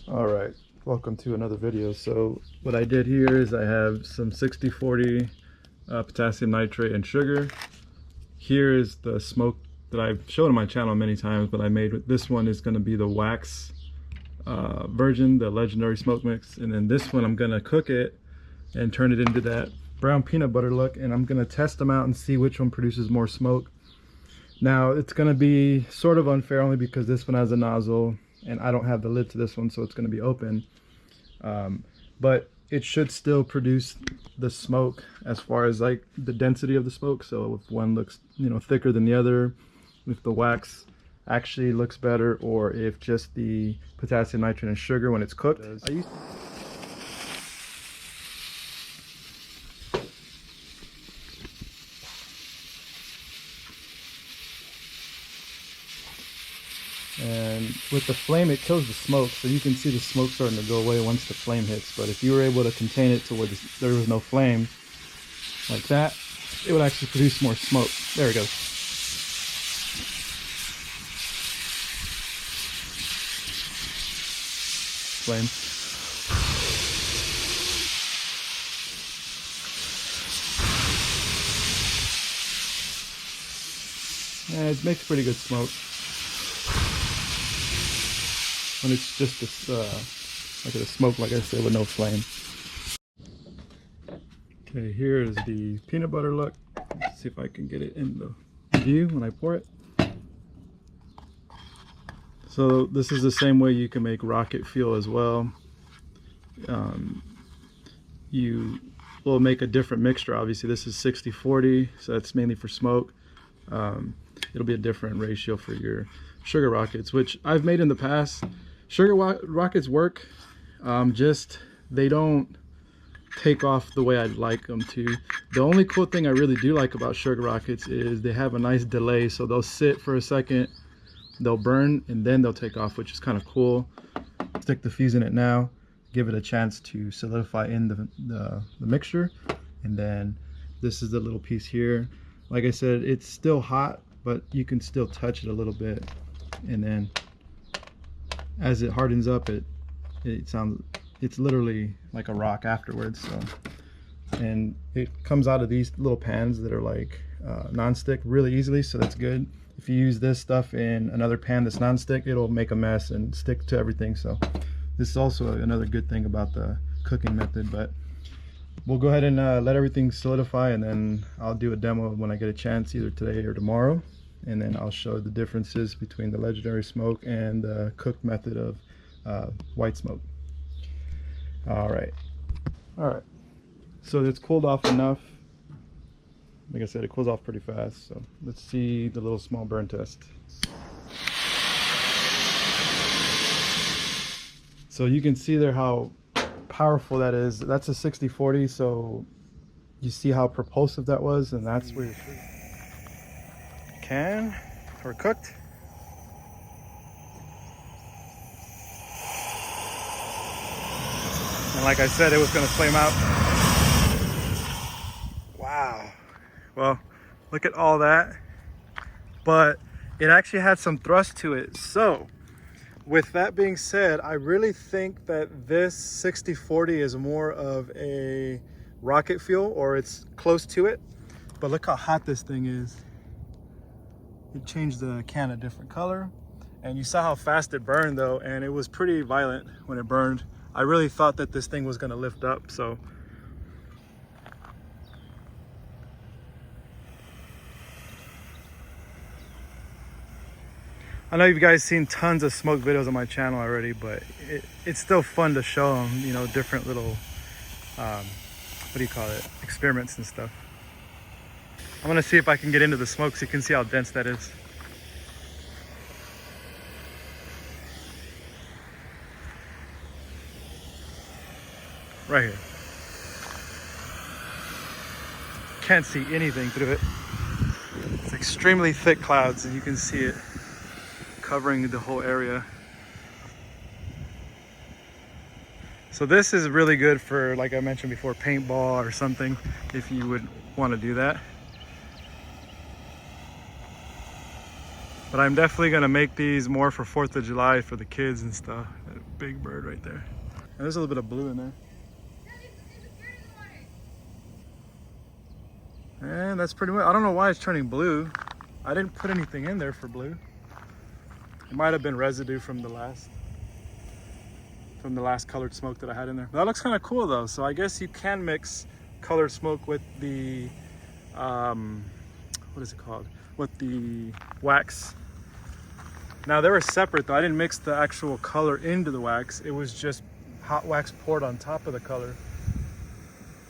All right, welcome to another video. So what I did here is I have some 60/40 potassium nitrate and sugar. Here is the smoke that I've shown on my channel many times, but I made this one is going to be the wax version, the legendary smoke mix. And then this one I'm going to cook it and turn it into that brown peanut butter look, and I'm going to test them out and see which one produces more smoke. Now it's going to be sort of unfair only because this one has a nozzle and I don't have the lid to this one, so it's going to be open, but it should still produce the smoke as far as like the density of the smoke. So if one looks, you know, thicker than the other, if the wax actually looks better, or if just the potassium nitrate and sugar when it's cooked. And with the flame, it kills the smoke, so you can see the smoke starting to go away once the flame hits. But if you were able to contain it to where there was no flame, like that, it would actually produce more smoke. There it goes. Flame. And it makes pretty good smoke when it's just this like a smoke, like I said, with no flame. Okay, here is the peanut butter look. Let's see if I can get it in the view when I pour it. So this is the same way you can make rocket fuel as well. You will make a different mixture. Obviously this is 60/40, so that's mainly for smoke. It'll be a different ratio for your sugar rockets, which I've made in the past. Sugar rockets work, just they don't take off the way I'd like them to. The only cool thing I really do like about sugar rockets is they have a nice delay, so they'll sit for a second, they'll burn, and then they'll take off, which is kind of cool. Stick the fuse in it now, give it a chance to solidify in the mixture, and then this is the little piece here. Like I said, it's still hot, but you can still touch it a little bit, and then as it hardens up, it's literally like a rock afterwards. So, and it comes out of these little pans that are like non-stick really easily, so that's good. If you use this stuff in another pan that's non-stick, it'll make a mess and stick to everything. So this is also another good thing about the cooking method. But we'll go ahead and let everything solidify, and then I'll do a demo when I get a chance, either today or tomorrow, and then I'll show the differences between the legendary smoke and the cooked method of white smoke. All right, so it's cooled off enough. Like I said, it cools off pretty fast, so let's see the little small burn test. So you can see there how powerful that is. That's a 60/40, so you see how propulsive that was, and that's where you're can or cooked. And like I said, it was going to flame out. Wow. Well, look at all that, but it actually had some thrust to it. So with that being said, I really think that this 60/40 is more of a rocket fuel, or it's close to it. But look how hot this thing is. It changed the can a different color, and you saw how fast it burned though, and it was pretty violent when it burned. I really thought that this thing was going to lift up. So I know you guys seen tons of smoke videos on my channel already, but it's still fun to show them, you know, different little what do you call it, experiments and stuff. I'm gonna see if I can get into the smoke so you can see how dense that is. Right here. Can't see anything through it. It's extremely thick clouds, and you can see it covering the whole area. So this is really good for, like I mentioned before, paintball or something, if you would want to do that. But I'm definitely gonna make these more for 4th of July for the kids and stuff. big bird right there. And there's a little bit of blue in there. And that's pretty much, I don't know why it's turning blue. I didn't put anything in there for blue. It might have been residue from the last colored smoke that I had in there. That looks kind of cool though. So I guess you can mix colored smoke with the, what is it called? With the wax. Now they were separate though. I didn't mix the actual color into the wax. It was just hot wax poured on top of the color.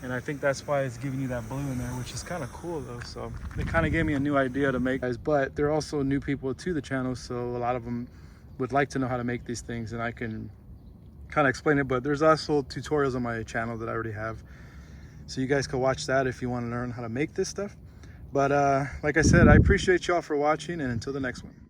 And I think that's why it's giving you that blue in there, which is kind of cool though. So it kind of gave me a new idea to make guys, but they're also new people to the channel. So a lot of them would like to know how to make these things, and I can kind of explain it, but there's also tutorials on my channel that I already have. So you guys can watch that if you want to learn how to make this stuff. But like I said, I appreciate y'all for watching, and until the next one.